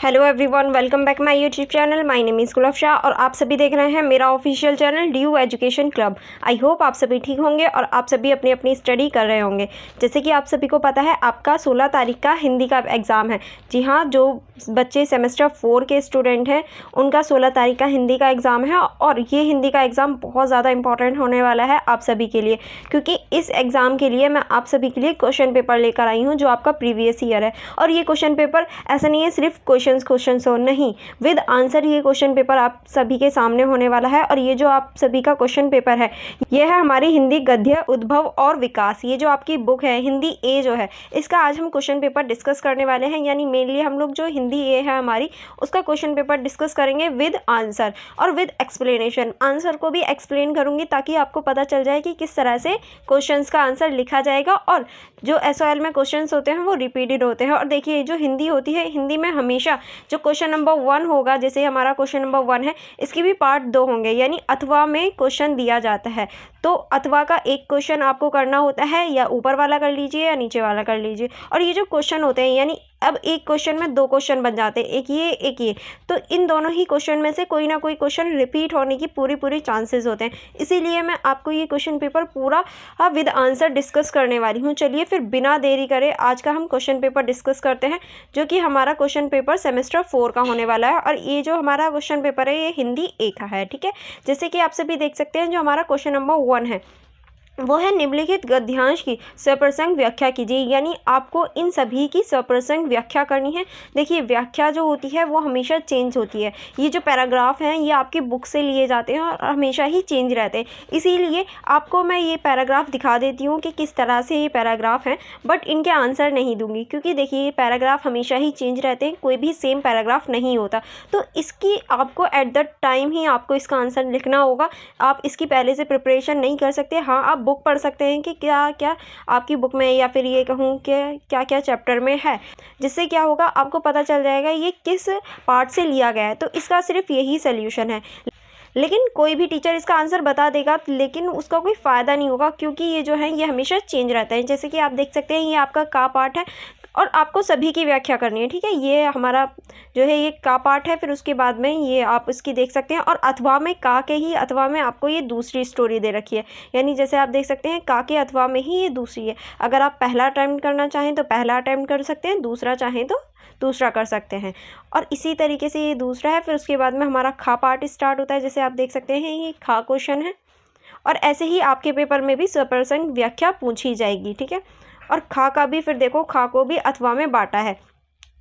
Hello everyone, welcome back my YouTube channel. My name is Gulab Shah और आप सभी देख रहे हैं मेरा official channel due education club. I hope आप सभी ठीक होंगे और आप सभी अपनी अपनी स्टडी कर रहे होंगे। जैसे कि आप सभी को पता है, आपका 16 तारीख का हिंदी का एग्ज़ाम है। जी हाँ, जो बच्चे सेमेस्टर 4 के स्टूडेंट हैं उनका 16 तारीख का हिंदी का एग्ज़ाम है और ये हिंदी का एग्ज़ाम बहुत ज़्यादा इंपॉर्टेंट होने वाला है आप सभी के लिए, क्योंकि इस एग्ज़ाम के लिए मैं आप सभी के लिए क्वेश्चन पेपर लेकर आई हूँ जो आपका प्रीवियस ईयर है। और ये क्वेश्चन पेपर ऐसा नहीं है सिर्फ क्वेश्चन हो, नहीं, विद आंसर ये क्वेश्चन पेपर आप सभी के सामने होने वाला है। और ये जो आप सभी का क्वेश्चन पेपर है ये है हमारी हिंदी गद्य, उद्भव और विकास। ये जो आपकी बुक है हिंदी ए जो है, इसका आज हम क्वेश्चन पेपर डिस्कस करने वाले हैं। यानी मेनली हम लोग जो हिंदी ए है हमारी, उसका क्वेश्चन पेपर डिस्कस करेंगे विद आंसर और विद एक्सप्लेनेशन। आंसर को भी एक्सप्लेन करूंगी ताकि आपको पता चल जाए कि किस तरह से क्वेश्चंस का आंसर लिखा जाएगा। और जो एसओएल में क्वेश्चंस होते हैं वो रिपीटेड होते हैं। और देखिए, जो हिंदी होती है, हिंदी में हमेशा जो क्वेश्चन नंबर 1 होगा, जैसे हमारा क्वेश्चन नंबर 1 है, इसकी भी पार्ट 2 होंगे। यानी अथवा में क्वेश्चन दिया जाता है तो अथवा का एक क्वेश्चन आपको करना होता है, या ऊपर वाला कर लीजिए या नीचे वाला कर लीजिए। और ये जो क्वेश्चन होते हैं, यानी अब एक क्वेश्चन में 2 क्वेश्चन बन जाते हैं, एक ये, तो इन दोनों ही क्वेश्चन में से कोई ना कोई क्वेश्चन रिपीट होने की पूरी चांसेस होते हैं। इसीलिए मैं आपको ये क्वेश्चन पेपर पूरा विद आंसर डिस्कस करने वाली हूँ। चलिए फिर बिना देरी करे आज का हम क्वेश्चन पेपर डिस्कस करते हैं, जो कि हमारा क्वेश्चन पेपर सेमेस्टर 4 का होने वाला है। और ये जो हमारा क्वेश्चन पेपर है ये हिंदी ए का है, ठीक है। जैसे कि आप सभी देख सकते हैं, जो हमारा क्वेश्चन नंबर 1 है वो है, निम्नलिखित गद्यांश की सप्रसंग व्याख्या कीजिए। यानी आपको इन सभी की सप्रसंग व्याख्या करनी है। देखिए, व्याख्या जो होती है वो हमेशा चेंज होती है। ये जो पैराग्राफ हैं ये आपकी बुक से लिए जाते हैं और हमेशा ही चेंज रहते हैं। इसीलिए आपको मैं ये पैराग्राफ दिखा देती हूँ कि किस तरह से ये पैराग्राफ हैं, बट इनके आंसर नहीं दूंगी, क्योंकि देखिए ये पैराग्राफ हमेशा ही चेंज रहते हैं, कोई भी सेम पैराग्राफ नहीं होता। तो इसकी आपको एट द टाइम ही आपको इसका आंसर लिखना होगा। आप इसकी पहले से प्रिपरेशन नहीं कर सकते। हाँ, आप बुक पढ़ सकते हैं कि क्या क्या आपकी बुक में, या फिर ये कहूँ कि क्या क्या चैप्टर में है, जिससे क्या होगा आपको पता चल जाएगा ये किस पार्ट से लिया गया है। तो इसका सिर्फ यही सल्यूशन है। लेकिन कोई भी टीचर इसका आंसर बता देगा, लेकिन उसका कोई फ़ायदा नहीं होगा, क्योंकि ये जो है ये हमेशा चेंज रहता है। जैसे कि आप देख सकते हैं ये आपका का पार्ट है और आपको सभी की व्याख्या करनी है, ठीक है। ये हमारा जो है ये का पार्ट है, फिर उसके बाद में ये आप इसकी देख सकते हैं। और अथवा में, का के ही अथवा में आपको ये दूसरी स्टोरी दे रखी है। यानी जैसे आप देख सकते हैं का के अथवा में ही ये दूसरी है। अगर आप पहला अटैम्प्ट करना चाहें तो पहला अटैम्प्ट कर सकते हैं, दूसरा चाहें तो दूसरा कर सकते हैं। और इसी तरीके से ये दूसरा है, फिर उसके बाद में हमारा खा पार्ट स्टार्ट होता है। जैसे आप देख सकते हैं ये खा क्वेश्चन है, और ऐसे ही आपके पेपर में भी सप्रसंग व्याख्या पूछी जाएगी, ठीक है। और खा का भी फिर देखो, खा को भी अथवा में बांटा है।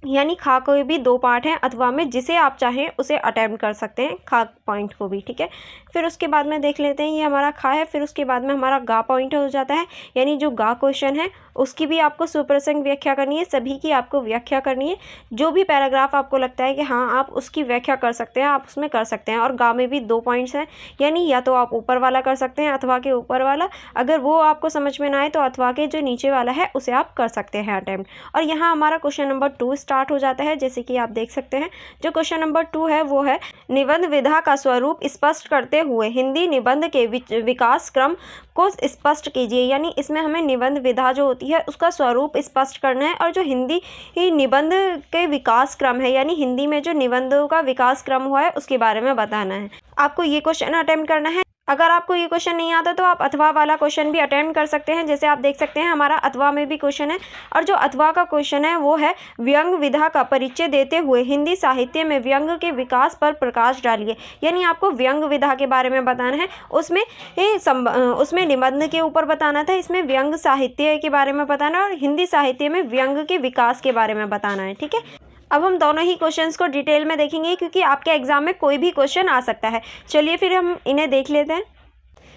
यानी खा को भी 2 पार्ट हैं अथवा में, जिसे आप चाहें उसे अटेम्प्ट कर सकते हैं, खा पॉइंट को भी, ठीक है। फिर उसके बाद में देख लेते हैं, ये हमारा खा है, फिर उसके बाद में हमारा गा पॉइंट हो जाता है। यानी जो गा क्वेश्चन है उसकी भी आपको सुप्रसंग व्याख्या करनी है, सभी की आपको व्याख्या करनी है। जो भी पैराग्राफ आपको लगता है कि हाँ आप उसकी व्याख्या कर सकते हैं, आप उसमें कर सकते हैं। और गा में भी 2 पॉइंट्स हैं, यानी या तो आप ऊपर वाला कर सकते हैं, अथवा के ऊपर वाला, अगर वो आपको समझ में ना आए तो अथवा के जो नीचे वाला है उसे आप कर सकते हैं अटेम्प्ट। और यहाँ हमारा क्वेश्चन नंबर 2 स्टार्ट हो जाता है। जैसे कि आप देख सकते हैं, जो क्वेश्चन नंबर 2 है वो है, निबंध विधा का स्वरूप स्पष्ट करते हुए हिंदी निबंध के विकास क्रम को स्पष्ट कीजिए। यानी इसमें हमें निबंध विधा जो होती है उसका स्वरूप स्पष्ट करना है, और जो हिंदी ही निबंध के विकास क्रम है, यानी हिंदी में जो निबंधों का विकास क्रम हुआ है उसके बारे में बताना है। आपको ये क्वेश्चन अटेम्प्ट करना है। अगर आपको ये क्वेश्चन नहीं आता तो आप अथवा वाला क्वेश्चन भी अटेम्प्ट कर सकते हैं। जैसे आप देख सकते हैं हमारा अथवा में भी क्वेश्चन है, और जो अथवा का क्वेश्चन है वो है, व्यंग विधा का परिचय देते हुए हिंदी साहित्य में व्यंग के विकास पर प्रकाश डालिए। यानी आपको व्यंग विधा के बारे में बताना है। उसमें निबंध के ऊपर बताना था, इसमें व्यंग साहित्य के बारे में बताना है, और हिंदी साहित्य में व्यंग के विकास के बारे में बताना है, ठीक है। अब हम दोनों ही क्वेश्चंस को डिटेल में देखेंगे, क्योंकि आपके एग्जाम में कोई भी क्वेश्चन आ सकता है। चलिए फिर हम इन्हें देख लेते हैं।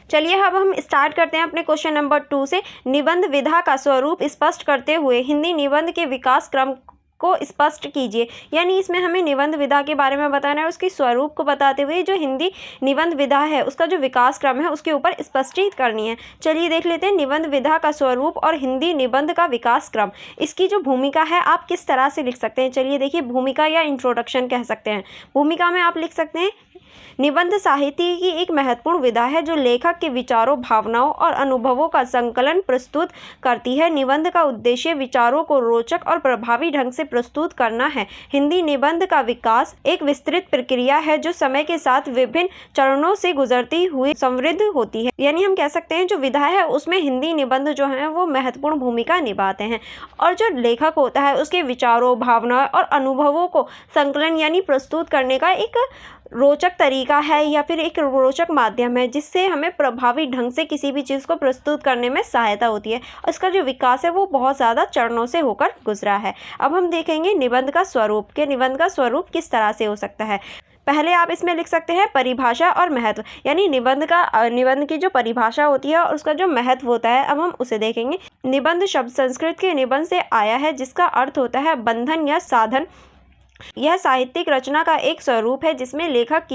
चलिए अब हम स्टार्ट करते हैं अपने क्वेश्चन नंबर 2 से। निबंध विधा का स्वरूप स्पष्ट करते हुए हिंदी निबंध के विकास क्रम को स्पष्ट कीजिए। यानी इसमें हमें निबंध विधा के बारे में बताना है, उसकी स्वरूप को बताते हुए जो हिंदी निबंध विधा है उसका जो विकास क्रम है उसके ऊपर स्पष्टित करनी है। चलिए देख लेते हैं, निबंध विधा का स्वरूप और हिंदी निबंध का विकास क्रम। इसकी जो भूमिका है आप किस तरह से लिख सकते हैं। चलिए देखिए, भूमिका या इंट्रोडक्शन कह सकते हैं। भूमिका में आप लिख सकते हैं, निबंध साहित्य की एक महत्वपूर्ण विधा है जो लेखक के विचारों, भावनाओं और अनुभवों का संकलन प्रस्तुत करती है। निबंध का उद्देश्य विचारों को रोचक और प्रभावी ढंग से प्रस्तुत करना है। हिंदी निबंध का विकास एक विस्तृत प्रक्रिया है जो समय के साथ विभिन्न चरणों से गुजरती हुई समृद्ध होती है। यानी हम कह सकते हैं जो विधा है उसमें हिंदी निबंध जो है वो महत्वपूर्ण भूमिका निभाते हैं और जो लेखक होता है उसके विचारों, भावनाओं और अनुभवों को संकलन यानी प्रस्तुत करने का एक रोचक तरीका है या फिर एक रोचक माध्यम है जिससे हमें प्रभावी ढंग से किसी भी चीज़ को प्रस्तुत करने में सहायता होती है। और इसका जो विकास है वो बहुत ज़्यादा चरणों से होकर गुजरा है। अब हम देखेंगे निबंध का स्वरूप कि निबंध का स्वरूप किस तरह से हो सकता है। पहले आप इसमें लिख सकते हैं परिभाषा और महत्व, यानी निबंध की जो परिभाषा होती है और उसका जो महत्व होता है अब हम उसे देखेंगे। निबंध शब्द संस्कृत के निबंध से आया है जिसका अर्थ होता है बंधन या साधन। यह साहित्यिक रचना का एक स्वरूप है जिसमें लेखक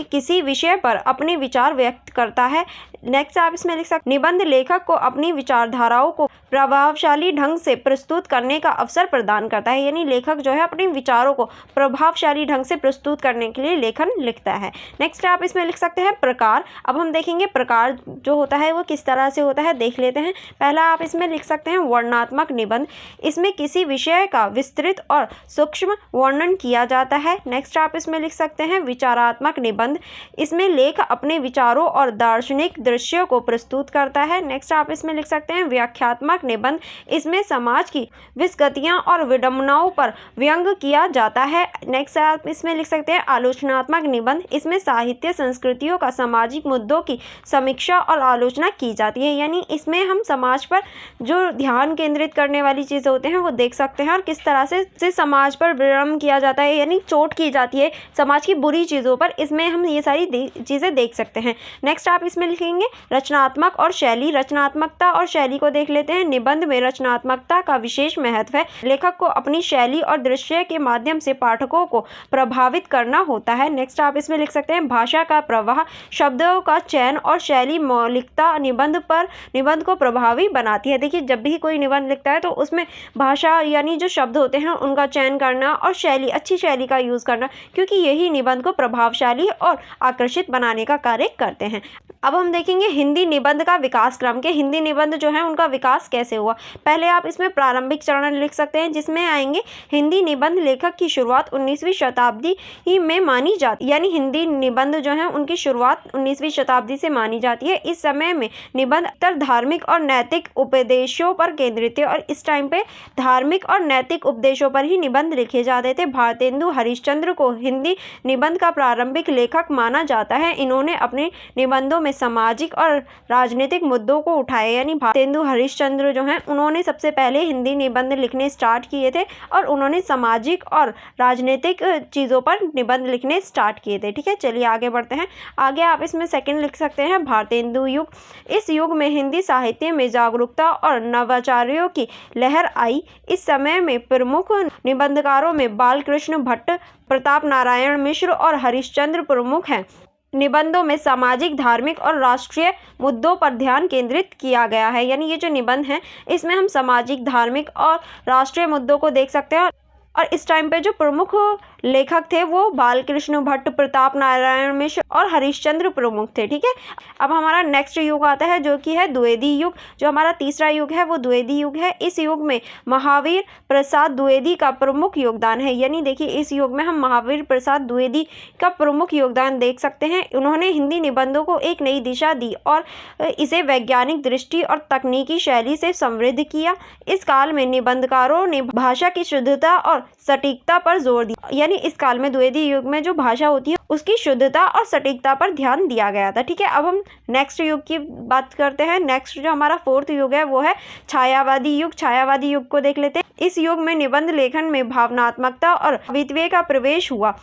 किसी विषय पर अपने विचार व्यक्त करता है। नेक्स्ट आप इसमें लिख सकते निबंध लेखक को अपनी विचारधाराओं को प्रभावशाली ढंग से प्रस्तुत करने का अवसर प्रदान करता है। यानी लेखक जो है अपने विचारों को प्रभावशाली ढंग से प्रस्तुत करने के लिए लेखन लिखता है। नेक्स्ट आप इसमें लिख सकते हैं प्रकार। अब हम देखेंगे प्रकार जो होता है वो किस तरह से होता है देख लेते हैं। पहला आप इसमें लिख सकते हैं वर्णनात्मक निबंध। इसमें किसी विषय का विस्तृत और सूक्ष्म वर्णन किया जाता है। नेक्स्ट आप इसमें लिख सकते हैं विचारात्मक निबंध। इसमें लेख अपने विचारों और दार्शनिक दृश्यों को प्रस्तुत करता है। नेक्स्ट आप इसमें लिख सकते हैं व्याख्यात्मक निबंध। इसमें समाज की विसंगतियां और विडंबनाओं पर व्यंग किया जाता है। नेक्स्ट आप इसमें लिख सकते हैं आलोचनात्मक निबंध। इसमें साहित्य संस्कृतियों का सामाजिक मुद्दों की समीक्षा और आलोचना की जाती है। यानी इसमें हम समाज पर जो ध्यान केंद्रित करने वाली चीज़ें होते हैं वो देख सकते हैं और किस तरह से समाज पर विडंबन किया जाता है यानी चोट की जाती है समाज की बुरी चीज़ों पर। इसमें हम ये सारी चीज़ें देख सकते हैं। नेक्स्ट आप इसमें लिखेंगे रचनात्मक और शैली। रचनात्मकता और शैली को देख लेते हैं। निबंध में रचनात्मकता का विशेष महत्व है। लेखक को अपनी शैली और दृश्य के माध्यम से पाठकों को प्रभावित करना होता है। नेक्स्ट आप इसमें लिख सकते हैं भाषा का प्रवाह। शब्दों का चयन और शैली मौलिकता निबंध को प्रभावी बनाती है। देखिए जब भी कोई निबंध लिखता है तो उसमें भाषा यानी जो शब्द होते हैं उनका चयन करना और शैली, अच्छी शैली का यूज़ करना, क्योंकि यही निबंध को प्रभावशाली और आकर्षित बनाने का कार्य करते हैं। अब हम देखेंगे हिंदी निबंध का विकास क्रम के हिंदी निबंध जो है उनका विकास कैसे हुआ। पहले आप इसमें प्रारंभिक चरण लिख सकते हैं जिसमें आएंगे हिंदी निबंध लेखक की शुरुआत 19वीं शताब्दी ही में मानी जाती, यानी हिंदी निबंध जो है उनकी शुरुआत 19वीं शताब्दी से मानी जाती है। इस समय में निबंध अक्सर धार्मिक और नैतिक उपदेशों पर केंद्रित थे और इस टाइम पे धार्मिक और नैतिक उपदेशों पर ही निबंध लिखे जाते थे। भारतेंदु हरिश्चंद्र को हिंदी निबंध का प्रारंभिक लेखक माना जाता है। इन्होंने अपने निबंधों में सामाजिक और राजनीतिक मुद्दों को उठाया, यानी भारतेंदु हरिश्चंद्र जो हैं उन्होंने सबसे पहले हिंदी निबंध लिखने स्टार्ट किए थे और उन्होंने सामाजिक और राजनीतिक चीज़ों पर निबंध लिखने स्टार्ट किए थे। ठीक है, चलिए आगे बढ़ते हैं। आगे आप इसमें सेकंड लिख सकते हैं भारतेंदु युग। इस युग में हिंदी साहित्य में जागरूकता और नवाचारियों की लहर आई। इस समय में प्रमुख निबंधकारों में बालकृष्ण भट्ट, प्रताप नारायण मिश्र और हरिश्चंद्र प्रमुख हैं। निबंधों में सामाजिक, धार्मिक और राष्ट्रीय मुद्दों पर ध्यान केंद्रित किया गया है। यानी ये जो निबंध हैं इसमें हम सामाजिक, धार्मिक और राष्ट्रीय मुद्दों को देख सकते हैं और इस टाइम पे जो प्रमुख लेखक थे वो बालकृष्ण भट्ट, प्रताप नारायण मिश्र और हरिश्चंद्र प्रमुख थे। ठीक है, अब हमारा नेक्स्ट युग आता है जो कि है द्विवेदी युग। जो हमारा तीसरा युग है वो द्विवेदी युग है। इस युग में महावीर प्रसाद द्विवेदी का प्रमुख योगदान है। यानी देखिए इस युग में हम महावीर प्रसाद द्विवेदी का प्रमुख योगदान देख सकते हैं। उन्होंने हिंदी निबंधों को एक नई दिशा दी और इसे वैज्ञानिक दृष्टि और तकनीकी शैली से समृद्ध किया। इस काल में निबंधकारों ने भाषा की शुद्धता और सटीकता पर जोर दिया। यानी इस काल में द्विवेदी युग में जो भाषा होती है उसकी शुद्धता और सटीकता पर ध्यान दिया गया था। ठीक है, अब हम नेक्स्ट युग की बात करते हैं। नेक्स्ट जो हमारा फोर्थ युग है वो है छायावादी युग। छायावादी युग को देख लेते हैं। इस युग में निबंध लेखन में भावनात्मकता और कवित्व का प्रवेश हुआ।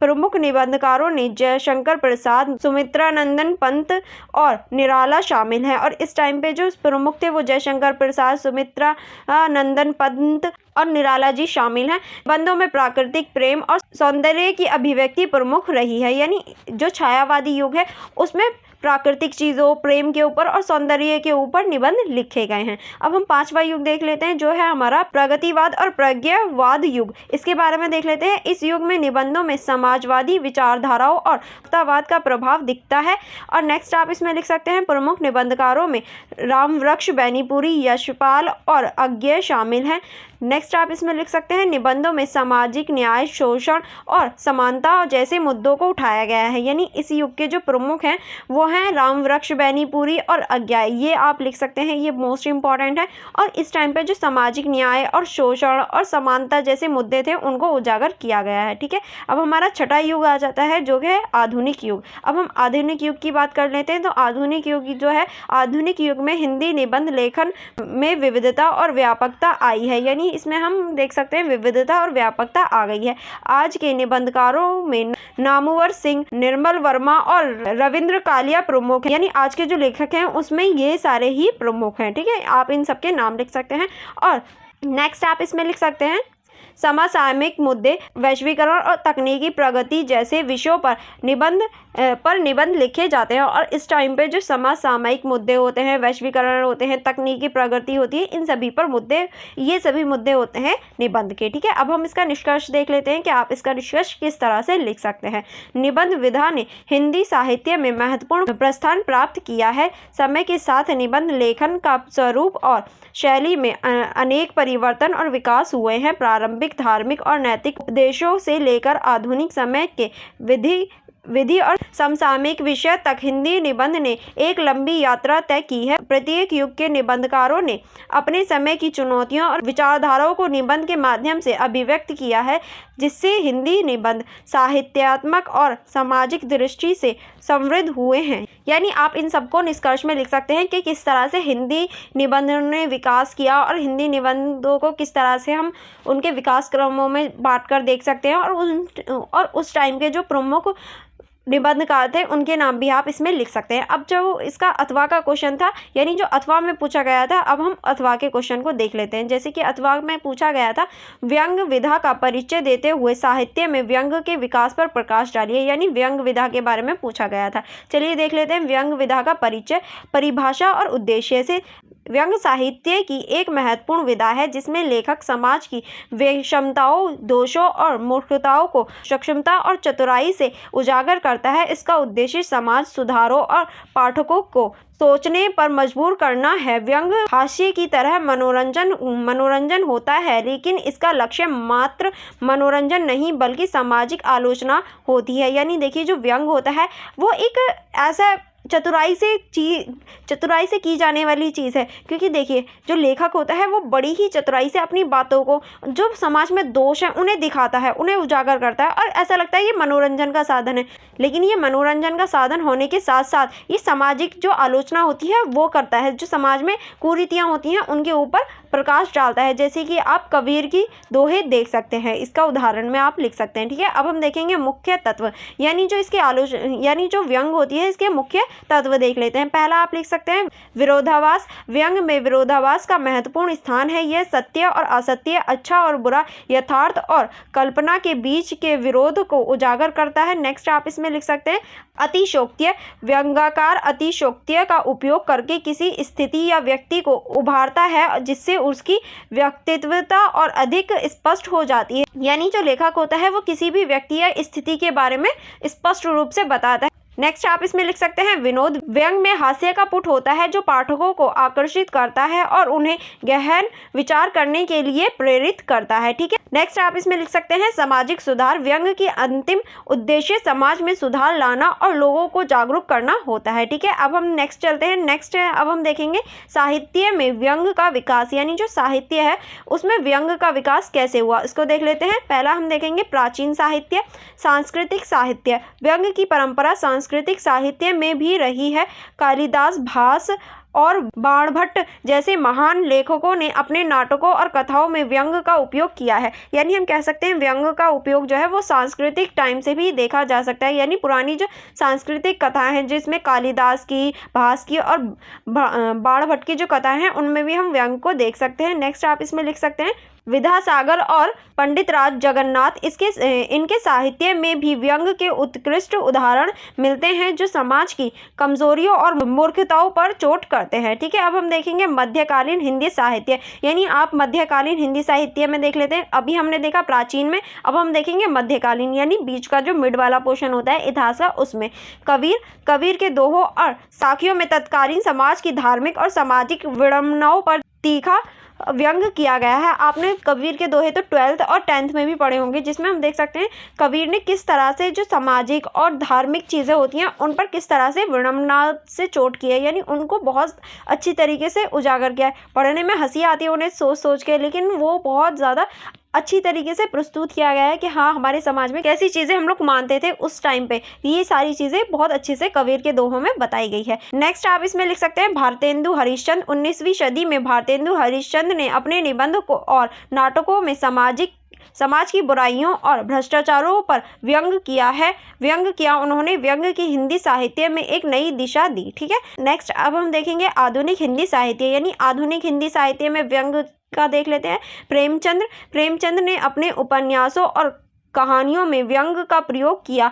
प्रमुख निबंधकारों ने जयशंकर प्रसाद, सुमित्रानंदन पंत और निराला शामिल हैं और इस टाइम पे जो प्रमुख थे वो जयशंकर प्रसाद, सुमित्रानंदन पंत और निराला जी शामिल हैं। निबंधों में प्राकृतिक प्रेम और सौंदर्य की अभिव्यक्ति प्रमुख रही है, यानी जो छायावादी युग है उसमें प्राकृतिक चीज़ों, प्रेम के ऊपर और सौंदर्य के ऊपर निबंध लिखे गए हैं। अब हम पांचवा युग देख लेते हैं, जो है हमारा प्रगतिवाद और प्रज्ञावाद युग। इसके बारे में देख लेते हैं। इस युग में निबंधों में समाजवादी विचारधाराओं और प्रगतिवाद का प्रभाव दिखता है। और नेक्स्ट आप इसमें लिख सकते हैं, प्रमुख निबंधकारों में रामवृक्ष बैनीपुरी, यशपाल और अज्ञेय शामिल हैं। नेक्स्ट आप इसमें लिख सकते हैं, निबंधों में सामाजिक न्याय, शोषण और समानता जैसे मुद्दों को उठाया गया है। यानी इस युग के जो प्रमुख हैं वो हैं रामवृक्ष बैनीपुरी और अज्ञेय, ये आप लिख सकते हैं, ये मोस्ट इंपॉर्टेंट है। और इस टाइम पे जो सामाजिक न्याय और शोषण और समानता जैसे मुद्दे थे उनको उजागर किया गया है। ठीक है, अब हमारा छठा युग आ जाता है, जो है आधुनिक युग। अब हम आधुनिक युग की बात कर लेते हैं। तो आधुनिक युग जो है, आधुनिक युग में हिंदी निबंध लेखन में विविधता और व्यापकता आई है। यानी इसमें हम देख सकते हैं विविधता और व्यापकता आ गई है। आज के निबंधकारों में नामवर सिंह, निर्मल वर्मा और रविंद्र कालिया प्रमुख हैं। यानी आज के जो लेखक हैं उसमें ये सारे ही प्रमुख हैं। ठीक है, आप इन सबके नाम लिख सकते हैं। और नेक्स्ट आप इसमें लिख सकते हैं, समसामयिक मुद्दे, वैश्वीकरण और तकनीकी प्रगति जैसे विषयों पर निबंध लिखे जाते हैं। और इस टाइम पे जो समसामयिक मुद्दे होते हैं, वैश्वीकरण होते हैं, तकनीकी प्रगति होती है, इन सभी पर ये सभी मुद्दे होते हैं निबंध के। ठीक है, अब हम इसका निष्कर्ष देख लेते हैं कि आप इसका निष्कर्ष किस तरह से लिख सकते हैं। निबंध विधा ने हिंदी साहित्य में महत्वपूर्ण प्रस्थान प्राप्त किया है। समय के साथ निबंध लेखन का स्वरूप और शैली में अनेक परिवर्तन और विकास हुए हैं। प्रारंभिक धार्मिक और नैतिक उपदेशों से लेकर आधुनिक समय के विधि और समसामयिक विषय तक हिंदी निबंध ने एक लंबी यात्रा तय की है। प्रत्येक युग के निबंधकारों ने अपने समय की चुनौतियों और विचारधाराओं को निबंध के माध्यम से अभिव्यक्त किया है, जिससे हिंदी निबंध साहित्यात्मक और सामाजिक दृष्टि से समृद्ध हुए हैं। यानी आप इन सबको निष्कर्ष में लिख सकते हैं कि किस तरह से हिंदी निबंध ने विकास किया और हिंदी निबंधों को किस तरह से हम उनके विकास क्रमों में बांटकर देख सकते हैं। और उस टाइम के जो प्रमुख निबंधकार थे उनके नाम भी आप इसमें लिख सकते हैं। अब जो इसका अथवा का क्वेश्चन था, यानी जो अथवा में पूछा गया था, अब हम अथवा के क्वेश्चन को देख लेते हैं। जैसे कि अथवा में पूछा गया था, व्यंग्य विधा का परिचय देते हुए साहित्य में व्यंग्य के विकास पर प्रकाश डालिए। यानी व्यंग्य विधा के बारे में पूछा गया था। चलिए देख लेते हैं, व्यंग्य विधा का परिचय, परिभाषा और उद्देश्य से। व्यंग्य साहित्य की एक महत्वपूर्ण विधा है जिसमें लेखक समाज की विषमताओं, दोषों और मूर्खताओं को सक्षमता और चतुराई से उजागर करता है। इसका उद्देश्य समाज सुधारों और पाठकों को सोचने पर मजबूर करना है। व्यंग्य हास्य की तरह मनोरंजन होता है, लेकिन इसका लक्ष्य मात्र मनोरंजन नहीं बल्कि सामाजिक आलोचना होती है। यानी देखिए, जो व्यंग्य होता है वो एक ऐसा चतुराई से की जाने वाली चीज़ है। क्योंकि देखिए, जो लेखक होता है वो बड़ी ही चतुराई से अपनी बातों को, जो समाज में दोष है उन्हें दिखाता है, उन्हें उजागर करता है, और ऐसा लगता है ये मनोरंजन का साधन है। लेकिन ये मनोरंजन का साधन होने के साथ साथ ये सामाजिक जो आलोचना होती है वो करता है। जो समाज में कुरीतियाँ होती हैं उनके ऊपर प्रकाश डालता है। जैसे कि आप कबीर की दोहे देख सकते हैं, इसका उदाहरण में आप लिख सकते हैं। ठीक है, अब हम देखेंगे मुख्य तत्व, यानी जो इसके यानी जो व्यंग्य होती है इसके मुख्य तत्व देख लेते हैं। पहला आप लिख सकते हैं विरोधाभास। व्यंग्य में विरोधाभास का महत्वपूर्ण स्थान है। यह सत्य और असत्य, अच्छा और बुरा, यथार्थ और कल्पना के बीच के विरोध को उजागर करता है। नेक्स्ट आप इसमें लिख सकते हैं अतिशोक्ति। व्यंग्यकार अतिशोक्ति का उपयोग करके किसी स्थिति या व्यक्ति को उभारता है, जिससे उसकी व्यक्तित्वता और अधिक स्पष्ट हो जाती है। यानी जो लेखक होता है वो किसी भी व्यक्ति या स्थिति के बारे में स्पष्ट रूप से बताता है। नेक्स्ट आप इसमें लिख सकते हैं विनोद। व्यंग्य में हास्य का पुट होता है जो पाठकों को आकर्षित करता है और उन्हें गहन विचार करने के लिए प्रेरित करता है। ठीक है, नेक्स्ट आप इसमें लिख सकते हैं सामाजिक सुधार। व्यंग्य की अंतिम उद्देश्य समाज में सुधार लाना और लोगों को जागरूक करना होता है। ठीक है, अब हम नेक्स्ट चलते हैं। नेक्स्ट अब हम देखेंगे साहित्य में व्यंग्य का विकास, यानी जो साहित्य है उसमें व्यंग्य का विकास कैसे हुआ, इसको देख लेते हैं। पहला हम देखेंगे प्राचीन साहित्य। सांस्कृतिक साहित्य। व्यंग्य की परंपरा सांस्कृतिक साहित्य में भी रही है। कालिदास, भास और बाणभट्ट जैसे महान लेखकों ने अपने नाटकों और कथाओं में व्यंग्य का उपयोग किया है। यानी हम कह सकते हैं व्यंग्य का उपयोग जो है वो सांस्कृतिक टाइम से भी देखा जा सकता है। यानी पुरानी जो सांस्कृतिक कथाएं हैं जिसमें कालिदास की, भास की और बाणभट्ट की जो कथाएं हैं उनमें भी हम व्यंग्य को देख सकते हैं। नेक्स्ट आप इसमें लिख सकते हैं विद्यासागर और पंडित राज जगन्नाथ इनके साहित्य में भी व्यंग के उत्कृष्ट उदाहरण मिलते हैं जो समाज की कमजोरियों और मूर्खताओं पर चोट करते हैं। ठीक है, अब हम देखेंगे मध्यकालीन हिंदी साहित्य, यानी आप मध्यकालीन हिंदी साहित्य में देख लेते हैं। अभी हमने देखा प्राचीन में, अब हम देखेंगे मध्यकालीन, यानी बीच का जो मिड वाला पोर्शन होता है इतिहास का, उसमें कबीर के दोहों और साखियों में तत्कालीन समाज की धार्मिक और सामाजिक विडंबनाओं पर तीखा व्यंग किया गया है। आपने कबीर के दोहे तो 12th और 10th में भी पढ़े होंगे, जिसमें हम देख सकते हैं कबीर ने किस तरह से जो सामाजिक और धार्मिक चीज़ें होती हैं उन पर किस तरह से विडंबना से चोट की है, यानी उनको बहुत अच्छी तरीके से उजागर किया है। पढ़ने में हंसी आती है उन्हें सोच सोच के, लेकिन वो बहुत ज़्यादा अच्छी तरीके से प्रस्तुत किया गया है कि हाँ, हमारे समाज में कैसी चीज़ें हम लोग मानते थे उस टाइम पे, ये सारी चीज़ें बहुत अच्छे से कबीर के दोहों में बताई गई है। नेक्स्ट आप इसमें लिख सकते हैं भारतेंदु हरिश्चंद्र। 19वीं सदी में भारतेंदु हरिश्चंद्र ने अपने निबंध को और नाटकों में समाज की बुराइयों और भ्रष्टाचारों पर व्यंग किया। उन्होंने व्यंग की हिंदी साहित्य में एक नई दिशा दी। ठीक है, नेक्स्ट अब हम देखेंगे आधुनिक हिंदी साहित्य, यानी आधुनिक हिंदी साहित्य में व्यंग का देख लेते हैं। प्रेमचंद्र ने अपने उपन्यासों और कहानियों में व्यंग का प्रयोग किया।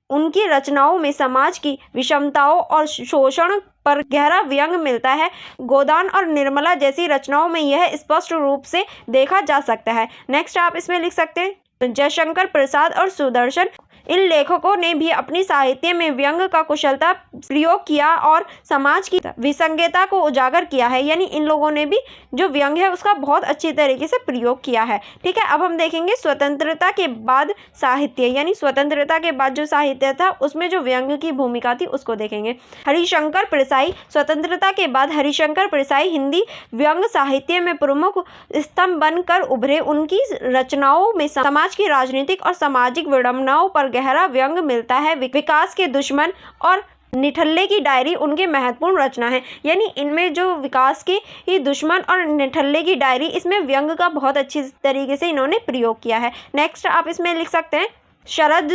उनकी रचनाओं में समाज की विषमताओं और शोषण पर गहरा व्यंग मिलता है। गोदान और निर्मला जैसी रचनाओं में यह स्पष्ट रूप से देखा जा सकता है। नेक्स्ट आप इसमें लिख सकते हैं जयशंकर प्रसाद और सुदर्शन। इन लेखकों ने भी अपनी साहित्य में व्यंग का कुशलता प्रयोग किया और समाज की विसंगता को उजागर किया है, यानी इन लोगों ने भी जो व्यंग है उसका बहुत अच्छी तरीके से प्रयोग किया है। ठीक है, अब हम देखेंगे स्वतंत्रता के बाद साहित्य, यानी स्वतंत्रता के बाद जो साहित्य था उसमें जो व्यंग की भूमिका थी उसको देखेंगे। हरिशंकर प्रसाई। स्वतंत्रता के बाद हरिशंकर प्रसाई हिंदी व्यंग साहित्य में प्रमुख स्तंभ बनकर उभरे। उनकी रचनाओं में समाज की राजनीतिक और सामाजिक विडंबनाओं पर गहरा व्यंग मिलता है। विकास के दुश्मन और निठल्ले की डायरी उनके महत्वपूर्ण रचना है, यानी इनमें जो विकास की दुश्मन और निठल्ले की डायरी, इसमें व्यंग का बहुत अच्छी तरीके से इन्होंने प्रयोग किया है। नेक्स्ट आप इसमें लिख सकते हैं शरद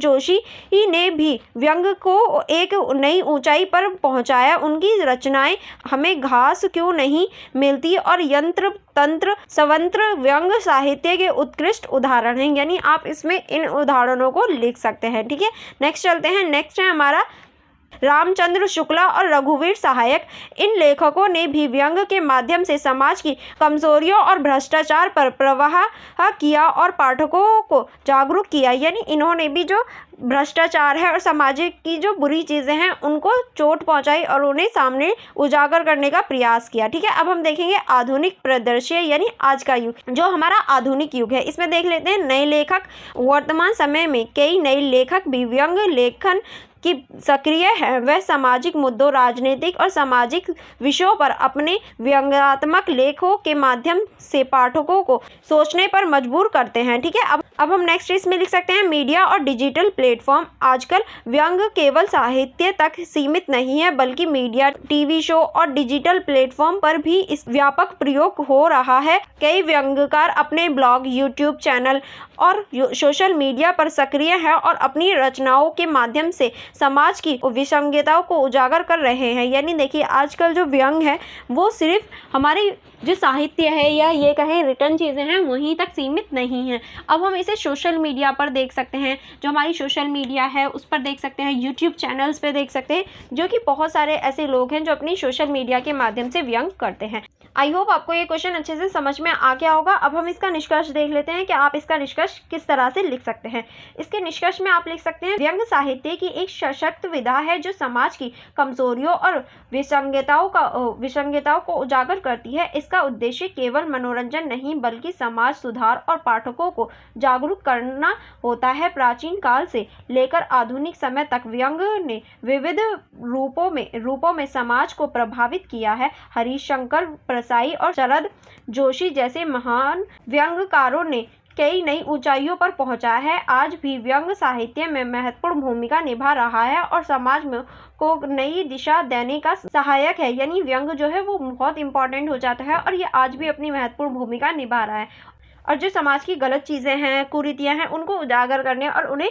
जोशी ने भी व्यंग को एक नई ऊंचाई पर पहुंचाया। उनकी रचनाएं हमें घास क्यों नहीं मिलती और यंत्र तंत्र संवंत्र व्यंग साहित्य के उत्कृष्ट उदाहरण हैं, यानी आप इसमें इन उदाहरणों को लिख सकते हैं। ठीक है, नेक्स्ट चलते हैं। नेक्स्ट है हमारा रामचंद्र शुक्ला और रघुवीर सहायक। इन लेखकों ने भी व्यंग के माध्यम से समाज की कमजोरियों और भ्रष्टाचार पर प्रवाह किया और पाठकों को जागरूक किया, यानी इन्होंने भी जो भ्रष्टाचार है और सामाजिक की जो बुरी चीज़ें हैं उनको चोट पहुंचाई और उन्हें सामने उजागर करने का प्रयास किया। ठीक है, अब हम देखेंगे आधुनिक परिदृश्य, यानी आज का युग, जो हमारा आधुनिक युग है। इसमें देख लेते हैं नए लेखक। वर्तमान समय में कई नए लेखक भी व्यंग लेखन की सक्रिय है। वह सामाजिक मुद्दों, राजनीतिक और सामाजिक विषयों पर अपने व्यंग्यात्मक लेखों के माध्यम से पाठकों को सोचने पर मजबूर करते हैं। ठीक है, अब हम नेक्स्ट इसमें लिख सकते हैं मीडिया और डिजिटल प्लेटफॉर्म। आजकल व्यंग केवल साहित्य तक सीमित नहीं है, बल्कि मीडिया, टीवी शो और डिजिटल प्लेटफॉर्म पर भी इस व्यापक प्रयोग हो रहा है। कई व्यंग्यकार अपने ब्लॉग, यूट्यूब चैनल और सोशल मीडिया पर सक्रिय हैं और अपनी रचनाओं के माध्यम से समाज की विसंगताओं को उजागर कर रहे हैं। यानी देखिए, आजकल जो व्यंग है वो सिर्फ हमारी जो साहित्य है या ये कहें रिटर्न चीज़ें हैं वहीं तक सीमित नहीं है। अब हम इसे सोशल मीडिया पर देख सकते हैं, जो हमारी सोशल मीडिया है उस पर देख सकते हैं, यूट्यूब चैनल्स पे देख सकते हैं, जो कि बहुत सारे ऐसे लोग हैं जो अपनी सोशल मीडिया के माध्यम से व्यंग करते हैं। आई होप आपको ये क्वेश्चन अच्छे से समझ में आ गया होगा। अब हम इसका निष्कर्ष देख लेते हैं कि आप इसका निष्कर्ष किस तरह से लिख सकते हैं। इसके निष्कर्ष में आप लिख सकते हैं व्यंग साहित्य की एक सशक्त विधा है जो समाज की कमजोरियों और विसंगताओं को उजागर करती है। इसका उद्देश्य केवल मनोरंजन नहीं बल्कि समाज सुधार और पाठकों को जागरूक करना होता है। प्राचीन काल से लेकर आधुनिक समय तक व्यंग ने विविध रूपों में समाज को प्रभावित किया है। हरिशंकर प्रसाई और शरद जोशी जैसे महान व्यंग्यकारों ने कई नई ऊंचाइयों पर पहुंचा है। आज भी व्यंग साहित्य में महत्वपूर्ण भूमिका निभा रहा है और समाज में को नई दिशा देने का सहायक है। यानी व्यंग जो है वो बहुत इंपॉर्टेंट हो जाता है और ये आज भी अपनी महत्वपूर्ण भूमिका निभा रहा है और जो समाज की गलत चीज़ें हैं, कुरीतियाँ हैं, उनको उजागर करने और उन्हें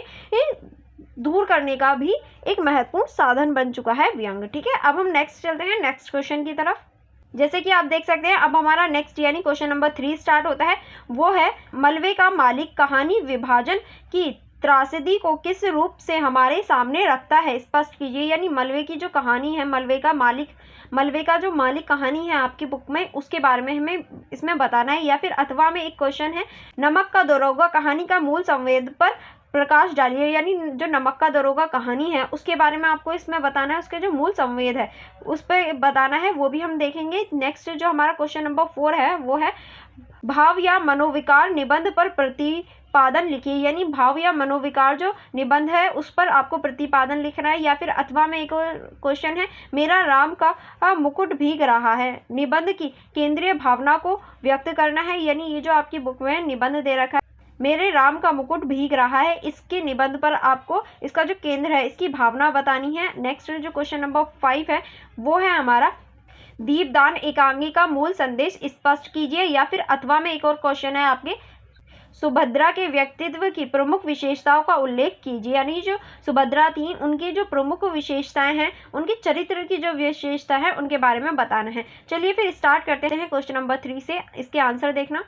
दूर करने का भी एक महत्वपूर्ण साधन बन चुका है व्यंग। ठीक है, अब हम नेक्स्ट चलते हैं नेक्स्ट क्वेश्चन की तरफ। जैसे कि आप देख सकते हैं, अब हमारा नेक्स्ट यानी क्वेश्चन नंबर 3 स्टार्ट होता है। वो है मलबे का मालिक कहानी विभाजन की त्रासदी को किस रूप से हमारे सामने रखता है, स्पष्ट कीजिए। यानी मलबे की जो कहानी है, मलबे का जो मालिक कहानी है आपकी बुक में, उसके बारे में हमें इसमें बताना है। या फिर अथवा में एक क्वेश्चन है, नमक का दरोगा कहानी का मूल संवेद पर प्रकाश डालिए। यानी जो नमक का दरोगा कहानी है उसके बारे में आपको इसमें बताना है, उसके जो मूल संवेद है उस पर बताना है, वो भी हम देखेंगे। नेक्स्ट जो हमारा क्वेश्चन नंबर 4 है वो है भाव या मनोविकार निबंध पर प्रतिपादन लिखिए। यानी भाव या मनोविकार जो निबंध है उस पर आपको प्रतिपादन लिखना है। या फिर अथवा में एक और क्वेश्चन है, मेरा राम का मुकुट भीग रहा है, निबंध की केंद्रीय भावना को व्यक्त करना है। यानी ये जो आपकी बुक में निबंध दे रखा है, मेरे राम का मुकुट भीग रहा है, इसके निबंध पर आपको इसका जो केंद्र है इसकी भावना बतानी है। नेक्स्ट जो क्वेश्चन नंबर 5 है वो है हमारा दीपदान एकांगी का मूल संदेश स्पष्ट कीजिए। या फिर अथवा में एक और क्वेश्चन है आपके, सुभद्रा के व्यक्तित्व की प्रमुख विशेषताओं का उल्लेख कीजिए। यानी जो सुभद्रा थी उनकी जो प्रमुख विशेषताएं हैं, उनके चरित्र की जो विशेषता है उनके बारे में बताना है। चलिए फिर स्टार्ट करते हैं क्वेश्चन नंबर 3 से, इसके आंसर देखना।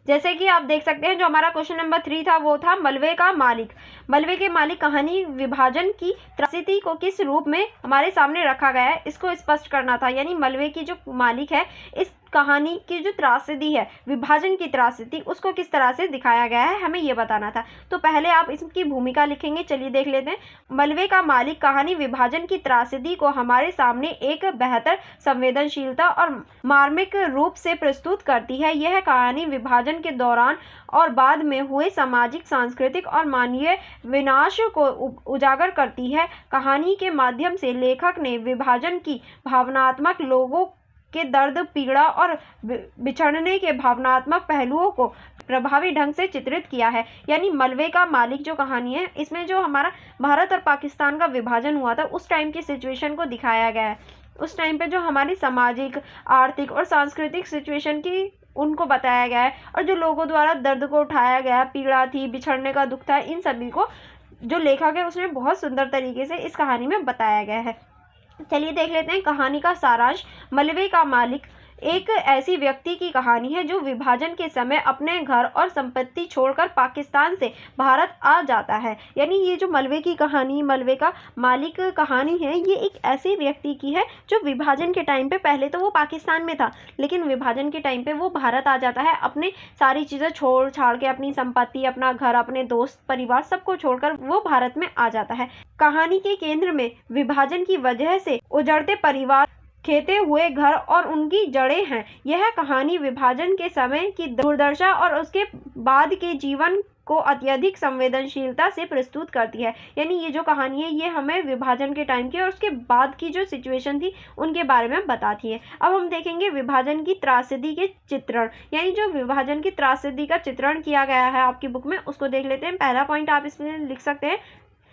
जैसे कि आप देख सकते हैं, जो हमारा क्वेश्चन नंबर 3 था वो था मलबे का मालिक। मलबे के मालिक कहानी विभाजन की त्रासदी को किस रूप में हमारे सामने रखा गया है, इसको स्पष्ट करना था। यानी मलबे की जो मालिक है, इस कहानी की जो त्रासदी है, विभाजन की त्रासदी, उसको किस तरह से दिखाया गया है हमें ये बताना था। तो पहले आप इसकी भूमिका लिखेंगे। चलिए देख लेते हैं। मलबे का मालिक कहानी विभाजन की त्रासदी को हमारे सामने एक बेहतर संवेदनशीलता और मार्मिक रूप से प्रस्तुत करती है। यह कहानी विभाजन के दौरान और बाद में हुए सामाजिक, सांस्कृतिक और मानवीय विनाश को उजागर करती है। कहानी के माध्यम से लेखक ने विभाजन की भावनात्मक, लोगों के दर्द, पीड़ा और बिछड़ने के भावनात्मक पहलुओं को प्रभावी ढंग से चित्रित किया है। यानी मलबे का मालिक जो कहानी है, इसमें जो हमारा भारत और पाकिस्तान का विभाजन हुआ था उस टाइम की सिचुएशन को दिखाया गया है। उस टाइम पे जो हमारी सामाजिक, आर्थिक और सांस्कृतिक सिचुएशन की उनको बताया गया है, और जो लोगों द्वारा दर्द को उठाया गया, पीड़ा थी, बिछड़ने का दुख था, इन सभी को जो लेखक है उसने बहुत सुंदर तरीके से इस कहानी में बताया गया है। चलिए देख लेते हैं कहानी का सारांश। मलबे का मालिक एक ऐसी व्यक्ति की कहानी है जो विभाजन के समय अपने घर और संपत्ति छोड़कर पाकिस्तान से भारत आ जाता है। यानी ये जो मलबे की कहानी, मलबे का मालिक कहानी है, ये एक ऐसे व्यक्ति की है जो विभाजन के टाइम पे, पहले तो वो पाकिस्तान में था लेकिन विभाजन के टाइम पे वो भारत आ जाता है, अपने सारी चीज़ें छोड़ छाड़ के, अपनी संपत्ति, अपना घर, अपने दोस्त, परिवार सबको छोड़कर वो भारत में आ जाता है। कहानी के केंद्र में विभाजन की वजह से उजड़ते परिवार, खेते हुए घर और उनकी जड़ें हैं। यह कहानी विभाजन के समय की दुर्दशा और उसके बाद के जीवन को अत्यधिक संवेदनशीलता से प्रस्तुत करती है। यानी ये जो कहानी है ये हमें विभाजन के टाइम की और उसके बाद की जो सिचुएशन थी उनके बारे में बताती है। अब हम देखेंगे विभाजन की त्रासदी के चित्रण। यानी जो विभाजन की त्रासदी का चित्रण किया गया है आपकी बुक में, उसको देख लेते हैं। पहला पॉइंट आप इसमें लिख सकते हैं,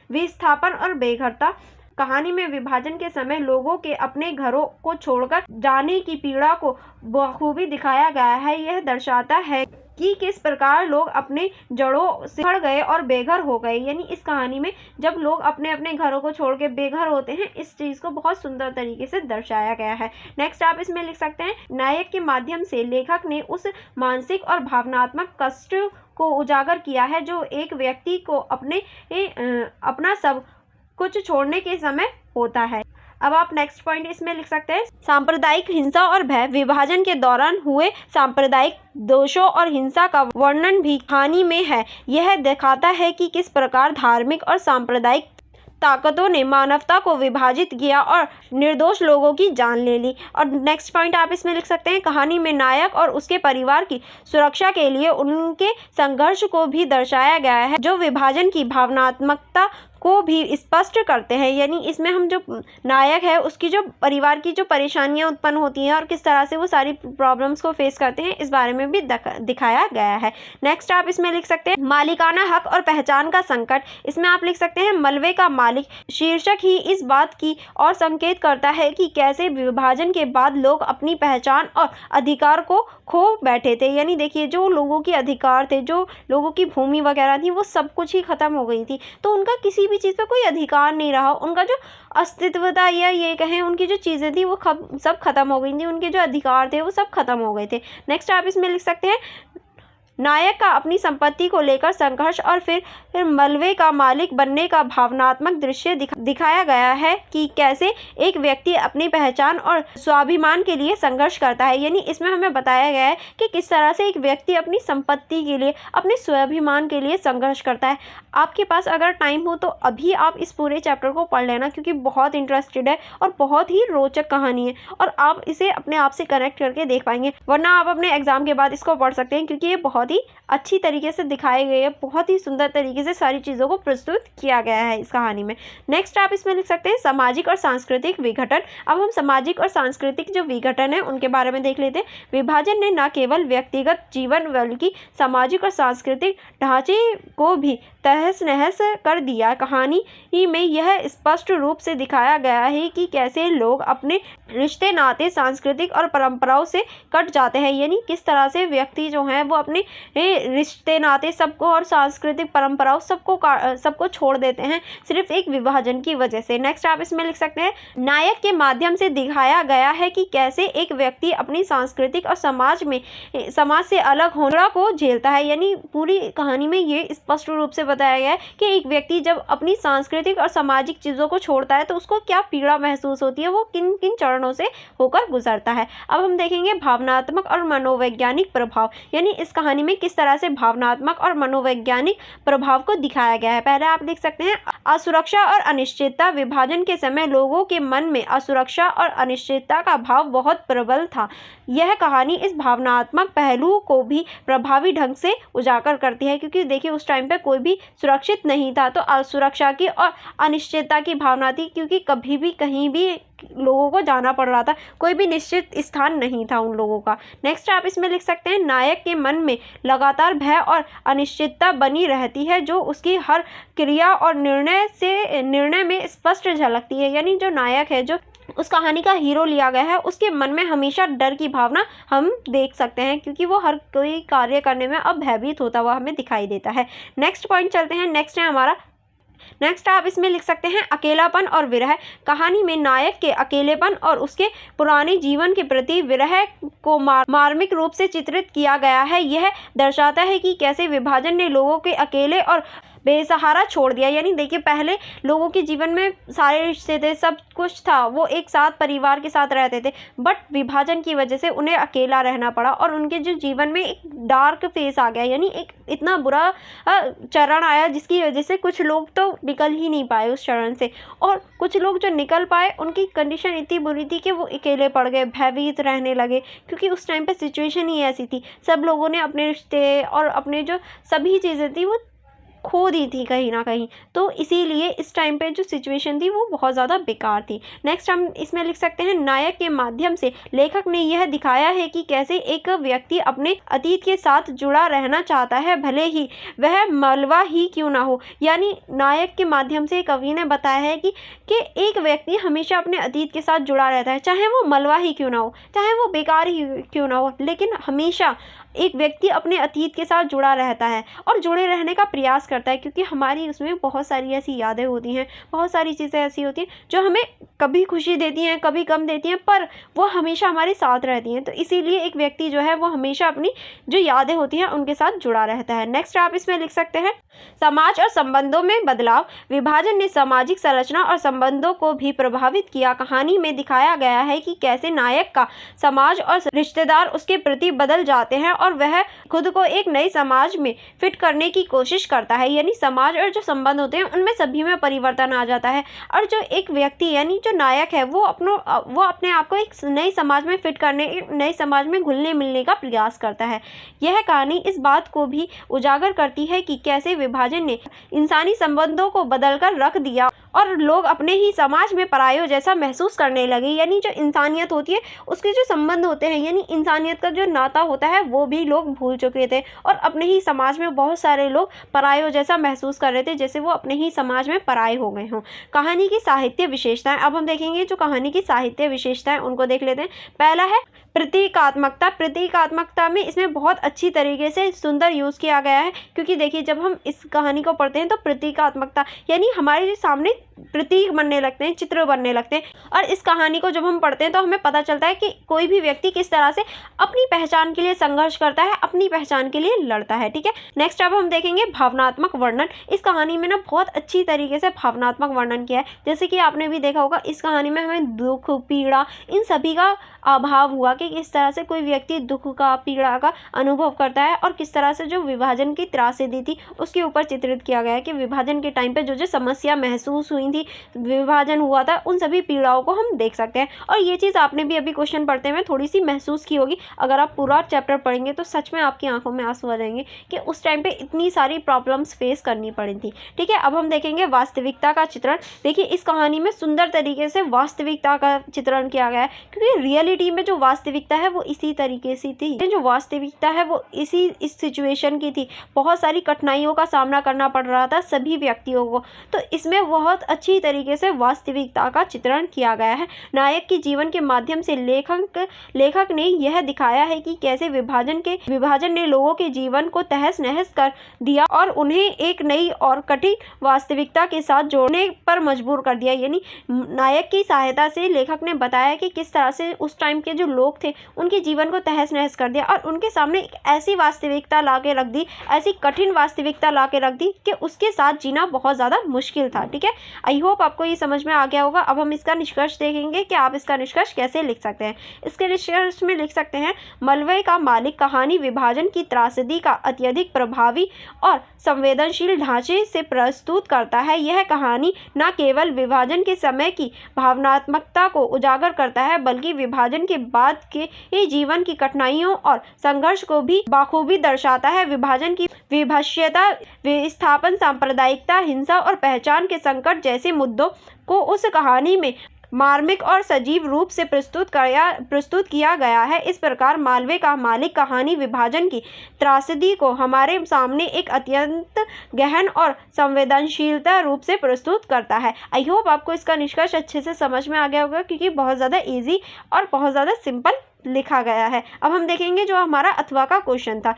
विस्थापन और बेघरता। कहानी में विभाजन के समय लोगों के अपने घरों को छोड़कर जाने की पीड़ा को बखूबी दिखाया गया है। यह दर्शाता है कि किस प्रकार लोग अपने जड़ों से हट गए और बेघर हो गए। यानी इस कहानी में जब लोग अपने अपने घरों को छोड़ के बेघर होते हैं, इस चीज़ को बहुत सुंदर तरीके से दर्शाया गया है। नेक्स्ट आप इसमें लिख सकते हैं, नायक के माध्यम से लेखक ने उस मानसिक और भावनात्मक कष्ट को उजागर किया है जो एक व्यक्ति को अपना सब कुछ छोड़ने के समय होता है। अब आप नेक्स्ट पॉइंट इसमें लिख सकते हैं, सांप्रदायिक हिंसा और भय। विभाजन के दौरान हुए सांप्रदायिक दोषों और हिंसा का वर्णन भी कहानी में है। यह दिखाता है कि किस प्रकार धार्मिक और सांप्रदायिक ताकतों ने मानवता को विभाजित किया और निर्दोष लोगों की जान ले ली। और नेक्स्ट पॉइंट आप इसमें लिख सकते हैं, कहानी में नायक और उसके परिवार की सुरक्षा के लिए उनके संघर्ष को भी दर्शाया गया है जो विभाजन की भावनात्मकता को भी स्पष्ट करते हैं। यानी इसमें हम जो नायक है उसकी जो परिवार की जो परेशानियां उत्पन्न होती हैं और किस तरह से वो सारी प्रॉब्लम्स को फेस करते हैं, इस बारे में भी दिखाया गया है। नेक्स्ट आप इसमें लिख सकते हैं, मालिकाना हक और पहचान का संकट। इसमें आप लिख सकते हैं, मलबे का मालिक शीर्षक ही इस बात की और संकेत करता है कि कैसे विभाजन के बाद लोग अपनी पहचान और अधिकार को खो बैठे थे। यानी देखिए जो लोगों के अधिकार थे, जो लोगों की भूमि वगैरह थी, वो सब कुछ ही ख़त्म हो गई थी। तो उनका किसी भी चीज़ पे कोई अधिकार नहीं रहा। उनका जो अस्तित्व था या ये कहें उनकी जो चीज़ें थी वो सब ख़त्म हो गई थी। उनके जो अधिकार थे वो सब ख़त्म हो गए थे। नेक्स्ट आप इसमें लिख सकते हैं, नायक का अपनी संपत्ति को लेकर संघर्ष और फिर मलबे का मालिक बनने का भावनात्मक दृश्य दिखाया गया है कि कैसे एक व्यक्ति अपनी पहचान और स्वाभिमान के लिए संघर्ष करता है। यानी इसमें हमें बताया गया है कि किस तरह से एक व्यक्ति अपनी संपत्ति के लिए, अपने स्वाभिमान के लिए संघर्ष करता है। आपके पास अगर टाइम हो तो अभी आप इस पूरे चैप्टर को पढ़ लेना, क्योंकि बहुत इंटरेस्टेड है और बहुत ही रोचक कहानी है और आप इसे अपने आप से कनेक्ट करके देख पाएंगे। वरना आप अपने एग्जाम के बाद इसको पढ़ सकते हैं, क्योंकि ये बहुत ही अच्छी तरीके से दिखाए गए हैं, बहुत ही सुंदर तरीके से सारी चीज़ों को प्रस्तुत किया गया है इस कहानी में। नेक्स्ट आप इसमें लिख सकते हैं, सामाजिक और सांस्कृतिक विघटन। अब हम सामाजिक और सांस्कृतिक जो विघटन है उनके बारे में देख लेते हैं। विभाजन ने न केवल व्यक्तिगत जीवन बल्कि सामाजिक और सांस्कृतिक ढांचे को भी तहस नहस कर दिया। कहानी में यह स्पष्ट रूप से दिखाया गया है कि कैसे लोग अपने रिश्ते नाते सांस्कृतिक और परंपराओं से कट जाते हैं। यानी किस तरह से व्यक्ति जो हैं वो अपने रिश्ते नाते सबको और सांस्कृतिक परंपराओं सबको छोड़ देते हैं सिर्फ एक विभाजन की वजह से। नेक्स्ट आप इसमें लिख सकते हैं, नायक के माध्यम से दिखाया गया है कि कैसे एक व्यक्ति अपनी सांस्कृतिक और समाज से अलग होने को झेलता है। यानी पूरी कहानी में ये स्पष्ट रूप से बताया गया है कि एक व्यक्ति जब अपनी सांस्कृतिक और सामाजिक चीज़ों को छोड़ता है तो उसको क्या पीड़ा महसूस होती है, वो किन किन चरणों से होकर गुजरता है। अब हम देखेंगे भावनात्मक और मनोवैज्ञानिक प्रभाव। यानी इस कहानी में किस तरह से भावनात्मक और मनोवैज्ञानिक प्रभाव को दिखाया गया है। पहले आप देख सकते हैं, असुरक्षा और अनिश्चितता। विभाजन के समय लोगों के मन में असुरक्षा और अनिश्चितता का भाव बहुत प्रबल था। यह कहानी इस भावनात्मक पहलू को भी प्रभावी ढंग से उजागर करती है, क्योंकि देखिए उस टाइम पे कोई भी सुरक्षित नहीं था, तो असुरक्षा की और अनिश्चितता की भावना थी, क्योंकि कभी भी कहीं भी लोगों को जाना पड़ रहा था, कोई भी निश्चित स्थान नहीं था उन लोगों का। नेक्स्ट आप इसमें लिख सकते हैं, नायक के मन में लगातार भय और अनिश्चितता बनी रहती है जो उसकी हर क्रिया और निर्णय में स्पष्ट झलकती है। यानी जो नायक है, जो उस कहानी का हीरो लिया गया है, उसके मन में हमेशा डर की भावना हम देख सकते हैं, क्योंकि वो हर कोई कार्य करने में अब भयभीत होता हुआ हमें दिखाई देता है। नेक्स्ट पॉइंट चलते हैं। नेक्स्ट है हमारा, नेक्स्ट आप इसमें लिख सकते हैं, अकेलापन और विरह। कहानी में नायक के अकेलेपन और उसके पुराने जीवन के प्रति विरह को मार्मिक रूप से चित्रित किया गया है। यह दर्शाता है कि कैसे विभाजन ने लोगों के अकेले और बेसहारा छोड़ दिया। यानी देखिए पहले लोगों के जीवन में सारे रिश्ते थे, सब कुछ था, वो एक साथ परिवार के साथ रहते थे, बट विभाजन की वजह से उन्हें अकेला रहना पड़ा और उनके जो जीवन में एक डार्क फेस आ गया। यानी एक इतना बुरा चरण आया जिसकी वजह से कुछ लोग तो निकल ही नहीं पाए उस चरण से, और कुछ लोग जो निकल पाए उनकी कंडीशन इतनी बुरी थी कि वो अकेले पड़ गए, भयभीत रहने लगे, क्योंकि उस टाइम पे सिचुएशन ही ऐसी थी। सब लोगों ने अपने रिश्ते और अपने जो सभी चीज़ें थी वो खो दी थी कहीं ना कहीं, तो इसीलिए इस टाइम पे जो सिचुएशन थी वो बहुत ज़्यादा बेकार थी। नेक्स्ट हम इसमें लिख सकते हैं, नायक के माध्यम से लेखक ने यह दिखाया है कि कैसे एक व्यक्ति अपने अतीत के साथ जुड़ा रहना चाहता है, भले ही वह मलबा ही क्यों ना हो। यानी नायक के माध्यम से कवि ने बताया है कि एक व्यक्ति हमेशा अपने अतीत के साथ जुड़ा रहता है, चाहे वो मलबा ही क्यों ना हो, चाहे वो बेकार ही क्यों ना हो, लेकिन हमेशा एक व्यक्ति अपने अतीत के साथ जुड़ा रहता है और जुड़े रहने का प्रयास करता है, क्योंकि हमारी उसमें बहुत सारी ऐसी यादें होती हैं, बहुत सारी चीज़ें ऐसी होती हैं जो हमें कभी खुशी देती हैं, कभी गम देती हैं, पर वो हमेशा हमारे साथ रहती हैं। तो इसीलिए एक व्यक्ति जो है वो हमेशा अपनी जो यादें होती हैं उनके साथ जुड़ा रहता है। नेक्स्ट आप इसमें लिख सकते हैं, समाज और संबंधों में बदलाव। विभाजन ने सामाजिक संरचना और संबंधों को भी प्रभावित किया। कहानी में दिखाया गया है कि कैसे नायक का समाज और रिश्तेदार उसके प्रति बदल जाते हैं और वह खुद को एक नए समाज में फिट करने की कोशिश करता है। यानी समाज और जो संबंध होते हैं उनमें सभी में परिवर्तन आ जाता है, और जो एक व्यक्ति यानी जो नायक है वो अपने आप को एक नए समाज में फिट करने, एक नए समाज में घुलने मिलने का प्रयास करता है। यह कहानी इस बात को भी उजागर करती है कि कैसे विभाजन ने इंसानी संबंधों को बदलकर रख दिया और लोग अपने ही समाज में परायों जैसा महसूस करने लगे। यानी जो इंसानियत होती है, उसके जो संबंध होते हैं, यानी इंसानियत का जो नाता होता है वो भी लोग भूल चुके थे और अपने ही समाज में बहुत सारे लोग परायों जैसा महसूस कर रहे थे, जैसे वो अपने ही समाज में पराये हो गए हों। कहानी की साहित्य विशेषताएं। अब हम देखेंगे जो कहानी की साहित्य विशेषताएं उनको देख लेते हैं। पहला है प्रतीकात्मकता में इसमें बहुत अच्छी तरीके से सुंदर यूज़ किया गया है, क्योंकि देखिए जब हम इस कहानी को पढ़ते हैं तो प्रतीकात्मकता यानी हमारे सामने प्रतीक बनने लगते हैं, चित्र बनने लगते हैं, और इस कहानी को जब हम पढ़ते हैं तो हमें पता चलता है कि कोई भी व्यक्ति किस तरह से अपनी पहचान के लिए संघर्ष करता है, अपनी पहचान के लिए लड़ता है। ठीक है, नेक्स्ट अब हम देखेंगे भावनात्मक वर्णन। इस कहानी में ना बहुत अच्छी तरीके से भावनात्मक वर्णन किया है। जैसे कि आपने भी देखा होगा, इस कहानी में हमें दुख, पीड़ा, इन सभी का अभाव हुआ कि किस तरह से कोई व्यक्ति दुख का, पीड़ा का अनुभव करता है, और किस तरह से जो विभाजन की त्रासदी थी उसके ऊपर चित्रित किया गया है कि विभाजन के टाइम पे जो जो समस्या महसूस हुई थी, विभाजन हुआ था, उन सभी पीड़ाओं को हम देख सकते हैं। और ये चीज़ आपने भी अभी क्वेश्चन पढ़ते हुए थोड़ी सी महसूस की होगी। अगर आप पूरा चैप्टर पढ़ेंगे तो सच में आपकी आंखों में आंसू आ जाएंगे कि उस टाइम पे इतनी सारी प्रॉब्लम्स फेस करनी पड़ी थी। ठीक है, अब हम देखेंगे वास्तविकता का चित्रण। देखिए इस कहानी में सुंदर तरीके से वास्तविकता का चित्रण किया गया है, क्योंकि रियलिटी में जो वास्तविकता है वो इसी तरीके से थी। जो वास्तविकता है वो इस सिचुएशन की थी। बहुत सारी कठिनाइयों का सामना करना पड़ रहा था सभी व्यक्तियों को, तो इसमें बहुत अच्छी तरीके से वास्तविकता का चित्रण किया गया है। नायक के जीवन के माध्यम से लेखक ने यह दिखाया है कि कैसे विभाजन ने लोगों के जीवन को तहस नहस कर दिया और उन्हें एक नई और कठिन वास्तविकता के साथ जोड़ने पर मजबूर कर दिया। यानी नायक की सहायता से लेखक ने बताया कि किस तरह से उस टाइम के जो लोग थे उनके जीवन को तहस नहस कर दिया और उनके सामने एक ऐसी वास्तविकता ला के रख दी, ऐसी कठिन वास्तविकता ला के रख दी कि उसके साथ जीना बहुत ज़्यादा मुश्किल था। ठीक है, आई होप आपको ये समझ में आ गया होगा। अब हम इसका निष्कर्ष देखेंगे कि आप इसका निष्कर्ष कैसे लिख सकते हैं। इसके निष्कर्ष में लिख सकते हैं, मलबे का मालिक कहानी विभाजन की त्रासदी का अत्यधिक प्रभावी और संवेदनशील ढांचे से प्रस्तुत करता है। यह कहानी न केवल विभाजन के समय की भावनात्मकता को उजागर करता है, बल्कि विभाजन के बाद के जीवन की कठिनाइयों और संघर्ष को भी बाखूबी दर्शाता है। विभाजन की विभत्सता, विस्थापन, सांप्रदायिकता, हिंसा और पहचान के संकट जैसे मुद्दों को उस कहानी में मार्मिक और सजीव रूप से प्रस्तुत किया गया है। इस प्रकार मालवे का मालिक कहानी विभाजन की त्रासदी को हमारे सामने एक अत्यंत गहन और संवेदनशीलता रूप से प्रस्तुत करता है। आई होप आपको इसका निष्कर्ष अच्छे से समझ में आ गया होगा, क्योंकि बहुत ज़्यादा ईजी और बहुत ज़्यादा सिंपल लिखा गया है। अब हम देखेंगे जो हमारा अथवा का क्वेश्चन था,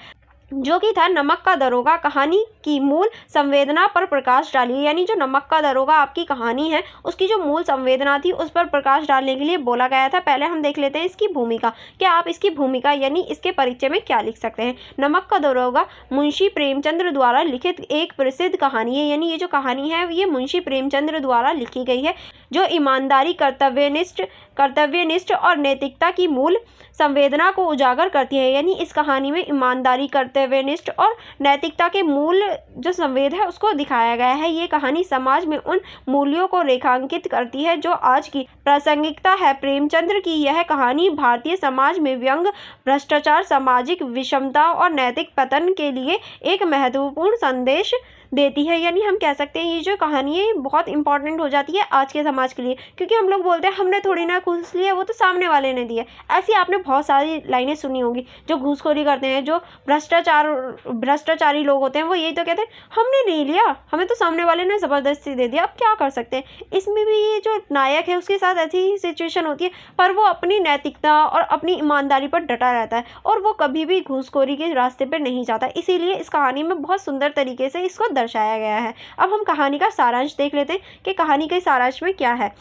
जो कि था नमक का दरोगा कहानी की मूल संवेदना पर प्रकाश डालिए। यानी जो नमक का दरोगा आपकी कहानी है उसकी जो मूल संवेदना थी उस पर प्रकाश डालने के लिए बोला गया था। पहले हम देख लेते हैं इसकी भूमिका। क्या आप इसकी भूमिका यानी इसके परिचय में क्या लिख सकते हैं। नमक का दरोगा मुंशी प्रेमचंद्र द्वारा लिखित एक प्रसिद्ध कहानी है। यानी ये जो कहानी है ये मुंशी प्रेमचंद्र द्वारा लिखी गई है, जो ईमानदारी, कर्तव्यनिष्ठ और नैतिकता की मूल संवेदना को उजागर करती है। यानी इस कहानी में ईमानदारी, कर्तव्यनिष्ठ और नैतिकता के मूल जो संवेद है उसको दिखाया गया है। ये कहानी समाज में उन मूल्यों को रेखांकित करती है जो आज की प्रासंगिकता है। प्रेमचंद्र की यह कहानी भारतीय समाज में व्यंग, भ्रष्टाचार, सामाजिक विषमता और नैतिक पतन के लिए एक महत्वपूर्ण संदेश देती है। यानी हम कह सकते हैं ये जो कहानी है बहुत इंपॉर्टेंट हो जाती है आज के समाज के लिए, क्योंकि हम लोग बोलते हैं हमने थोड़ी ना घूस लिया, वो तो सामने वाले ने दिया। ऐसी आपने बहुत सारी लाइनें सुनी होंगी। जो घूसखोरी करते हैं, जो भ्रष्टाचारी लोग होते हैं, वो यही तो कहते हैं हमने नहीं लिया, हमें तो सामने वाले ने ज़बरदस्ती दे दिया, अब क्या कर सकते हैं। इसमें भी ये जो नायक है उसके साथ ऐसी ही सिचुएशन होती है, पर वो अपनी नैतिकता और अपनी ईमानदारी पर डटा रहता है और वो कभी भी घूसखोरी के रास्ते पर नहीं जाता। इसीलिए इस कहानी में बहुत सुंदर तरीके से इसको दर्शाया गया है। अब हम कहानी का सारांश देख लेते हैं कि कहानी के सारांश में क्या है।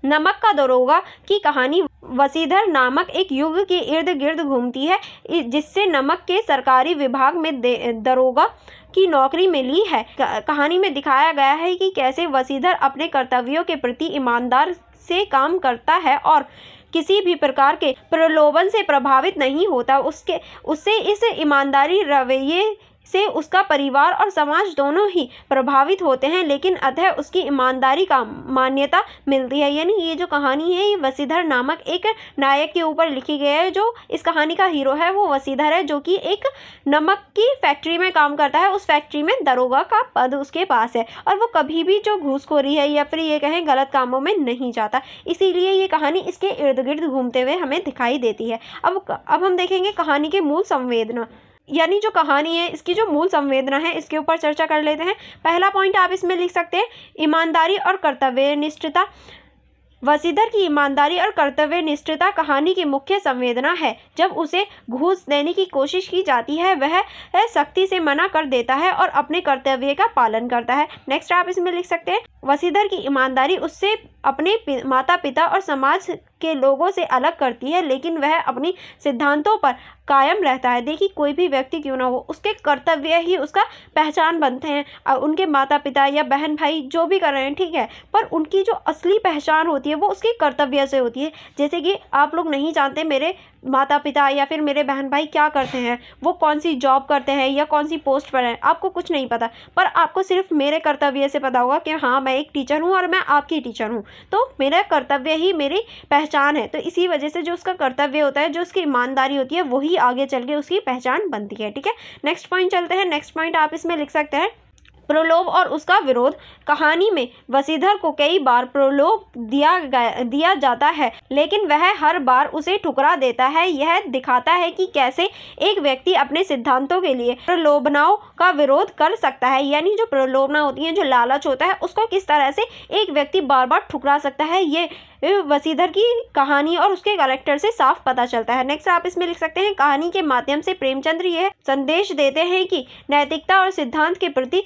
नमक का दरोगा की कहानी वसीधर नामक एक युग के इर्द गिर्द घूमती है, जिससे नमक के सरकारी विभाग में दरोगा की नौकरी मिली है। कहानी में दिखाया गया है कि कैसे वसीधर अपने कर्तव्यों के प्रति ईमानदार से काम करता है और किसी भी प्रकार के प्रलोभन से प्रभावित नहीं होता। उससे इस ईमानदारी रवैये से उसका परिवार और समाज दोनों ही प्रभावित होते हैं, लेकिन अतः उसकी ईमानदारी का मान्यता मिलती है। यानी ये जो कहानी है ये वसीधर नामक एक नायक के ऊपर लिखी गई है। जो इस कहानी का हीरो है वो वसीधर है, जो कि एक नमक की फैक्ट्री में काम करता है। उस फैक्ट्री में दरोगा का पद उसके पास है और वो कभी भी जो घूसखोरी है या फिर ये कहें गलत कामों में नहीं जाता। इसीलिए ये कहानी इसके इर्द गिर्द घूमते हुए हमें दिखाई देती है। अब हम देखेंगे कहानी के मूल संवेदना, यानी जो कहानी है इसकी जो मूल संवेदना है इसके ऊपर चर्चा कर लेते हैं। पहला पॉइंट आप इसमें लिख सकते हैं ईमानदारी और कर्तव्यनिष्ठता। वसीधर की ईमानदारी और कर्तव्यनिष्ठता कहानी की मुख्य संवेदना है। जब उसे घूस देने की कोशिश की जाती है वह सख्ती से मना कर देता है और अपने कर्तव्य का पालन करता है। नेक्स्ट आप इसमें लिख सकते हैं, वसीधर की ईमानदारी उससे अपने माता पिता और समाज के लोगों से अलग करती है, लेकिन वह अपनी सिद्धांतों पर कायम रहता है। देखिए, कोई भी व्यक्ति क्यों ना हो, उसके कर्तव्य ही उसका पहचान बनते हैं। उनके माता पिता या बहन भाई जो भी कर रहे हैं, ठीक है, पर उनकी जो असली पहचान होती है वो उसके कर्तव्य से होती है। जैसे कि आप लोग नहीं जानते मेरे माता पिता या फिर मेरे बहन भाई क्या करते हैं, वो कौन सी जॉब करते हैं या कौन सी पोस्ट पर हैं, आपको कुछ नहीं पता, पर आपको सिर्फ मेरे कर्तव्य से पता होगा कि हाँ, मैं एक टीचर हूँ और मैं आपकी टीचर हूँ, तो मेरा कर्तव्य ही मेरी पहचान है। तो इसी वजह से जो उसका कर्तव्य होता है, जो उसकी ईमानदारी होती है, वही आगे चल के उसकी पहचान बनती है। ठीक है, नेक्स्ट पॉइंट चलते हैं। नेक्स्ट पॉइंट आप इसमें लिख सकते हैं, प्रलोभ और उसका विरोध। कहानी में वसीधर को कई बार प्रलोभ दिया जाता है, लेकिन वह हर बार उसे ठुकरा देता है। यह दिखाता है कि कैसे एक व्यक्ति अपने सिद्धांतों के लिए प्रलोभनाओं का विरोध कर सकता है। यानी जो प्रलोभना होती है, जो लालच होता है, उसको किस तरह से एक व्यक्ति बार बार ठुकरा सकता है, ये वसीधर की कहानी और उसके कैरेक्टर से साफ पता चलता है। नेक्स्ट आप इसमें लिख सकते हैं, कहानी के माध्यम से प्रेमचंद्र यह संदेश देते हैं कि नैतिकता और सिद्धांत के प्रति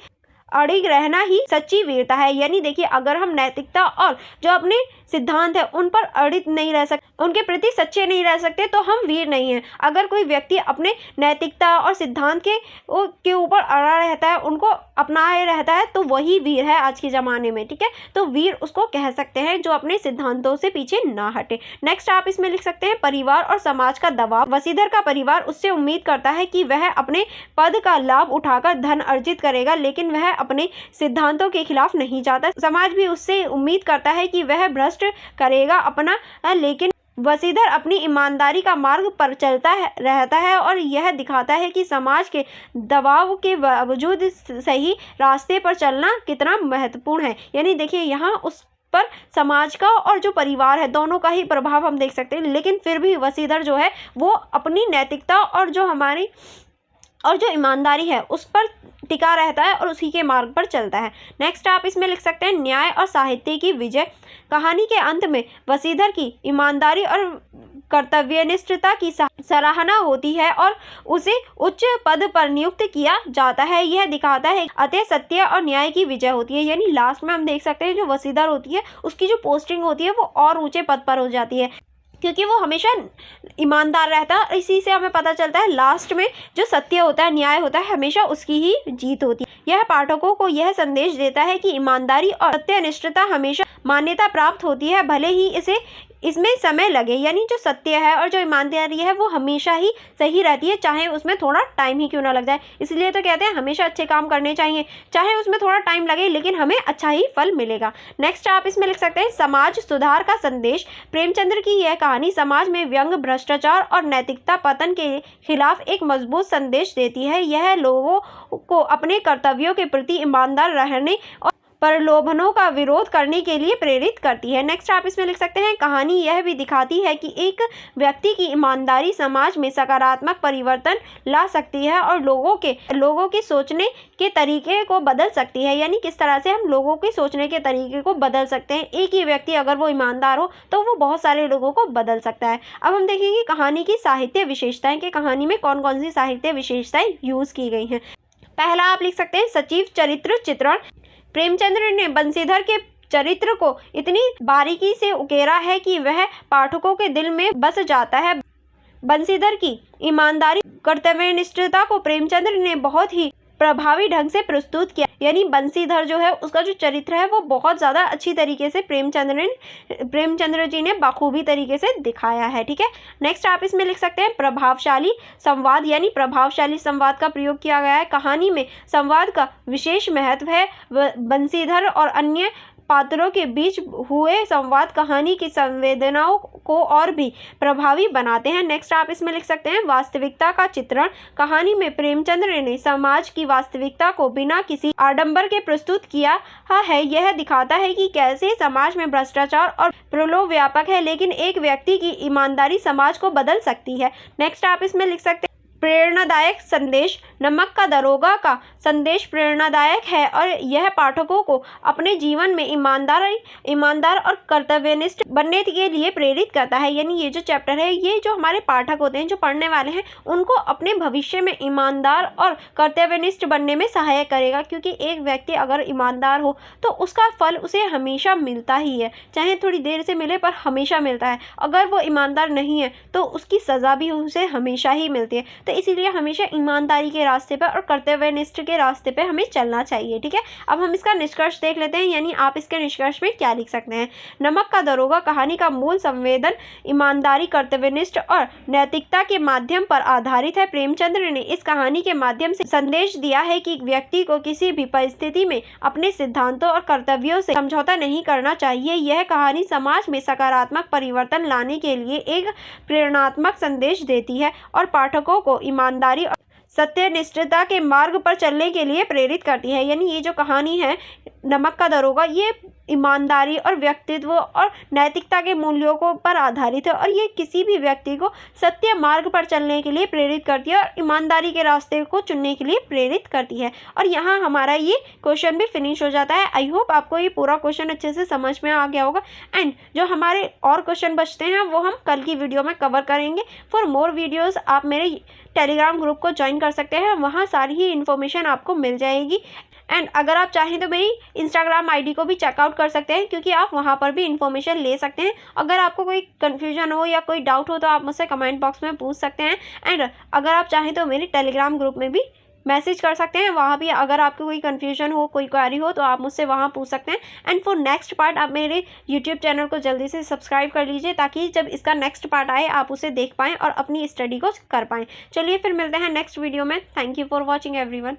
अड़िग रहना ही सच्ची वीरता है। यानी देखिए, अगर हम नैतिकता और जो अपने सिद्धांत है उन पर अड़ित नहीं रह सकते, उनके प्रति सच्चे नहीं रह सकते, तो हम वीर नहीं हैं। अगर कोई व्यक्ति अपने नैतिकता और सिद्धांत के ऊपर अड़ा रहता है, उनको अपनाए रहता है, तो वही वीर है आज के ज़माने में। ठीक है, तो वीर उसको कह सकते हैं जो अपने सिद्धांतों से पीछे ना हटे। नेक्स्ट आप इसमें लिख सकते हैं, परिवार और समाज का दबाव। वसीधर का परिवार उससे उम्मीद करता है कि वह अपने पद का लाभ उठाकर धन अर्जित करेगा, लेकिन वह अपने सिद्धांतों के खिलाफ नहीं जाता। समाज भी उससे उम्मीद करता है कि वह भ्रष्ट करेगा अपना, लेकिन वसीधर अपनी ईमानदारी का मार्ग पर चलता रहता है और यह दिखाता है कि समाज के दबाव के बावजूद सही रास्ते पर चलना कितना महत्वपूर्ण है। यानी देखिए, यहाँ उस पर समाज का और जो परिवार है दोनों का ही प्रभाव हम देख सकते हैं, लेकिन फिर भी वसीधर जो है वो अपनी नैतिकता और जो ईमानदारी है उस पर टिका रहता है और उसी के मार्ग पर चलता है। नेक्स्ट आप इसमें लिख सकते हैं, न्याय और साहित्य की विजय। कहानी के अंत में वसीधर की ईमानदारी और कर्तव्यनिष्ठता की सराहना होती है और उसे उच्च पद पर नियुक्त किया जाता है। यह दिखाता है अतः सत्य और न्याय की विजय होती है। यानी लास्ट में हम देख सकते हैं जो वसीधर होती है उसकी जो पोस्टिंग होती है वो और ऊंचे पद पर हो जाती है, क्योंकि वो हमेशा ईमानदार रहता है। इसी से हमें पता चलता है लास्ट में जो सत्य होता है, न्याय होता है, हमेशा उसकी ही जीत होती है। यह पाठकों को यह संदेश देता है कि ईमानदारी और सत्यनिष्ठता हमेशा मान्यता प्राप्त होती है, भले ही इसमें समय लगे। यानी जो सत्य है और जो ईमानदारी है वो हमेशा ही सही रहती है, चाहे उसमें थोड़ा टाइम ही क्यों ना लग जाए। इसलिए तो कहते हैं हमेशा अच्छे काम करने चाहिए, चाहे उसमें थोड़ा टाइम लगे, लेकिन हमें अच्छा ही फल मिलेगा। नेक्स्ट आप इसमें लिख सकते हैं, समाज सुधार का संदेश। प्रेमचंद्र की यह कहानी समाज में व्यंग, भ्रष्टाचार और नैतिकता पतन के खिलाफ एक मजबूत संदेश देती है। यह लोगों को अपने कर्तव्यों के प्रति ईमानदार रहने और प्रलोभनों का विरोध करने के लिए प्रेरित करती है। नेक्स्ट आप इसमें लिख सकते हैं, कहानी यह भी दिखाती है कि एक व्यक्ति की ईमानदारी समाज में सकारात्मक परिवर्तन ला सकती है और लोगों के सोचने के तरीके को बदल सकती है। यानी किस तरह से हम लोगों के सोचने के तरीके को बदल सकते हैं। एक ही व्यक्ति अगर वो ईमानदार हो तो वो बहुत सारे लोगों को बदल सकता है। अब हम देखेंगे कहानी की साहित्य विशेषताएं, कि कहानी में कौन कौन सी साहित्य विशेषताएं यूज की गई हैं। पहला आप लिख सकते हैं, सचिव चरित्र चित्रण। प्रेमचंद्र ने बंसीधर के चरित्र को इतनी बारीकी से उकेरा है कि वह पाठकों के दिल में बस जाता है। बंसीधर की ईमानदारी, कर्तव्यनिष्ठता को प्रेमचंद्र ने बहुत ही प्रभावी ढंग से प्रस्तुत किया। यानी बंसीधर जो है उसका जो चरित्र है वो बहुत ज़्यादा अच्छी तरीके से प्रेमचंद्र जी ने बखूबी तरीके से दिखाया है। ठीक है, नेक्स्ट आप इसमें लिख सकते हैं, प्रभावशाली संवाद। यानी प्रभावशाली संवाद का प्रयोग किया गया है। कहानी में संवाद का विशेष महत्व है। बंसीधर और अन्य पात्रों के बीच हुए संवाद कहानी की संवेदनाओं को और भी प्रभावी बनाते हैं। नेक्स्ट आप इसमें लिख सकते हैं, वास्तविकता का चित्रण। कहानी में प्रेमचंद्र ने समाज की वास्तविकता को बिना किसी आडंबर के प्रस्तुत किया है। यह दिखाता है कि कैसे समाज में भ्रष्टाचार और प्रलोभ व्यापक है, लेकिन एक व्यक्ति की ईमानदारी समाज को बदल सकती है। नेक्स्ट आप इसमें लिख सकते हैं, प्रेरणादायक संदेश। नमक का दरोगा का संदेश प्रेरणादायक है और यह पाठकों को अपने जीवन में ईमानदार और कर्तव्यनिष्ठ बनने के लिए प्रेरित करता है। यानी ये जो चैप्टर है, ये जो हमारे पाठक होते हैं, जो पढ़ने वाले हैं, उनको अपने भविष्य में ईमानदार और कर्तव्यनिष्ठ बनने में सहायक करेगा। क्योंकि एक व्यक्ति अगर ईमानदार हो तो उसका फल उसे हमेशा मिलता ही है, चाहे थोड़ी देर से मिले पर हमेशा मिलता है। अगर वो ईमानदार नहीं है तो उसकी सज़ा भी उसे हमेशा ही मिलती है। तो इसीलिए हमेशा ईमानदारी के रास्ते पर और कर्तव्यनिष्ठ के रास्ते पर हमें चलना चाहिए। ठीक है, अब हम इसका निष्कर्ष देख लेते हैं। यानी आप इसके निष्कर्ष में क्या लिख सकते हैं। नमक का दरोगा कहानी का मूल संवेदन ईमानदारी, कर्तव्यनिष्ठ और नैतिकता के माध्यम पर आधारित है। प्रेमचंद्र ने इस कहानी के माध्यम से संदेश दिया है कि व्यक्ति को किसी भी परिस्थिति में अपने सिद्धांतों और कर्तव्यों से समझौता नहीं करना चाहिए। यह कहानी समाज में सकारात्मक परिवर्तन लाने के लिए एक प्रेरणात्मक संदेश देती है और पाठकों को ईमानदारी और सत्यनिष्ठता के मार्ग पर चलने के लिए प्रेरित करती है। यानी ये जो कहानी है नमक का दरोगा, ये ईमानदारी और व्यक्तित्व और नैतिकता के मूल्यों को पर आधारित है और ये किसी भी व्यक्ति को सत्य मार्ग पर चलने के लिए प्रेरित करती है और ईमानदारी के रास्ते को चुनने के लिए प्रेरित करती है। और यहाँ हमारा ये क्वेश्चन भी फिनिश हो जाता है। आई होप आपको ये पूरा क्वेश्चन अच्छे से समझ में आ गया होगा। एंड जो हमारे और क्वेश्चन बचते हैं वो हम कल की वीडियो में कवर करेंगे। फॉर मोर वीडियोज़ आप मेरे टेलीग्राम ग्रुप को ज्वाइन कर सकते हैं, वहाँ सारी ही इन्फॉर्मेशन आपको मिल जाएगी। एंड अगर आप चाहें तो मेरी इंस्टाग्राम आईडी को भी चेकआउट कर सकते हैं, क्योंकि आप वहाँ पर भी इन्फॉर्मेशन ले सकते हैं। अगर आपको कोई कन्फ्यूजन हो या कोई डाउट हो तो आप मुझसे कमेंट बॉक्स में पूछ सकते हैं। एंड अगर आप चाहें तो मेरे टेलीग्राम ग्रुप में भी मैसेज कर सकते हैं, वहाँ भी अगर आपको कोई कन्फ्यूजन हो, कोई क्वेरी हो तो आप मुझसे वहाँ पूछ सकते हैं। एंड फॉर नेक्स्ट पार्ट आप मेरे यूट्यूब चैनल को जल्दी से सब्सक्राइब कर लीजिए, ताकि जब इसका नेक्स्ट पार्ट आए आप उसे देख पाएँ और अपनी स्टडी को कर पाएँ। चलिए फिर मिलते हैं नेक्स्ट वीडियो में। Thank you for watching everyone.